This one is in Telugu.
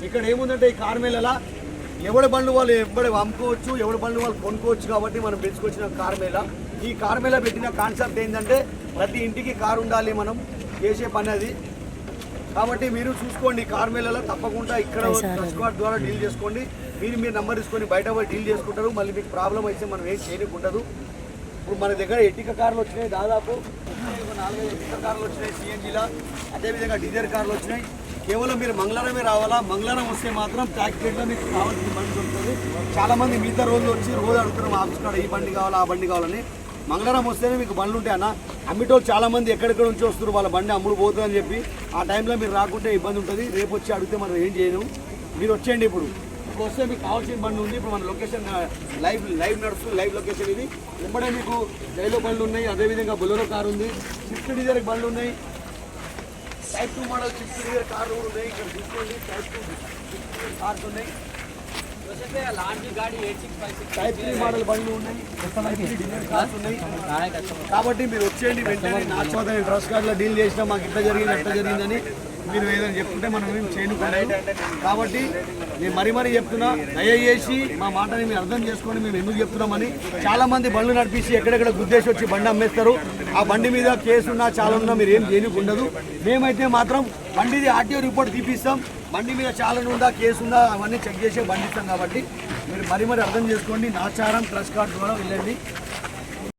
ఇక్కడ ఏముందంటే ఈ కార్మేళలా ఎవరి బండ్లు వాళ్ళు ఎవరి అమ్ముకోవచ్చు, ఎవరి బండ్లు వాళ్ళు కొనుక్కోవచ్చు. కాబట్టి మనం పెంచుకొచ్చిన కార్మేళ. ఈ కార్మేళ పెట్టిన కాన్సెప్ట్ ఏంటంటే ప్రతి ఇంటికి కారు ఉండాలి మనం చేసే పని అది. కాబట్టి మీరు చూసుకోండి కార్మేళలో తప్పకుండా ఇక్కడ స్క్వాడ్ ద్వారా డీల్ చేసుకోండి. మీరు నంబర్ తీసుకొని బయట పోయి డీల్ చేసుకుంటారు. మళ్ళీ మీకు ప్రాబ్లం అయితే మనం ఏం చేయకుండా. ఇప్పుడు మన దగ్గర ఎట్టిక కార్లు వచ్చినాయి, దాదాపు 4-5 ఎట్టిక కార్లు వచ్చినాయి సిఎన్జీలా. అదేవిధంగా డీజల్ కార్లు వచ్చినాయి. కేవలం మీరు మంగళవారమే రావాలా. మంగళవారం వస్తే మాత్రం ప్యాకెట్లో మీకు కావాల్సిన బండి దొరుకుతుంది. చాలామంది మిగతా రోజులు వచ్చి రోజు అడుగుతారు మా ఆఫీస్ కాడ ఈ బండి కావాలా ఆ బండి కావాలని. మంగళవారం వస్తేనే మీకు బండ్లు ఉంటాయి అన్న. అమ్మిటోళ్ళు చాలామంది ఎక్కడెక్కడ నుంచి వస్తారు, వాళ్ళ బండి అమ్ముడు పోతుందని చెప్పి. ఆ టైంలో మీరు రాకుంటే ఇబ్బంది ఉంటుంది. రేపు వచ్చి అడిగితే మనం ఏం చేయను. మీరు వచ్చేయండి. ఇప్పుడు వస్తే మీకు కావాల్సిన బండి ఉంది. ఇప్పుడు మన లొకేషన్ లైవ్ నడుస్తుంది. లైవ్ లొకేషన్ ఇది. వెంబడే మీకు జైలో బండ్లు ఉన్నాయి. అదేవిధంగా బొలెరో కారు ఉంది. స్విఫ్ట్ డిజైర్ బండ్లు ఉన్నాయి. టైప్ 2 మోడల్ స్విఫ్ట్ డిజైర్ కార్లు ఉన్నాయి. ఇక్కడ చూసుకోండి. టైప్ 2 కార్స్ ఉన్నాయి. టైప్ 3 మోడల్ బండ్లు ఉన్నాయి. కార్స్ ఉన్నాయి. కాబట్టి మీరు వచ్చేయండి వెంటనే. నాచోద డ్రెస్ కార్డులో డీల్ చేసినా మాకు ఇట్లా జరిగింది అట్లా జరిగిందని మీరు ఏదైనా చెప్పుకుంటే మనం ఏం చేయనుకోలేదు. కాబట్టి నేను మరీ చెప్తున్నా, దయచేసి మా మాటని మీరు అర్థం చేసుకొని మేము ఎందుకు చెప్తున్నామని. చాలామంది బండ్లు నడిపించి ఎక్కడెక్కడ గుద్దేసి వచ్చి బండి అమ్మేస్తారు. ఆ బండి మీద కేసు ఉన్నా చాలా ఉన్నా మీరు ఏం చేయనుకుండదు. మేమైతే మాత్రం బండిది ఆర్టీఓ రిపోర్ట్ తీపిస్తాం. బండి మీద చాలా ఉందా కేసు ఉందా అవన్నీ చెక్ చేసే బండి ఇస్తాం. కాబట్టి మీరు మరీ అర్థం చేసుకోండి. నాచారం ట్రస్ట్ కార్డ్ ద్వారా వెళ్ళండి.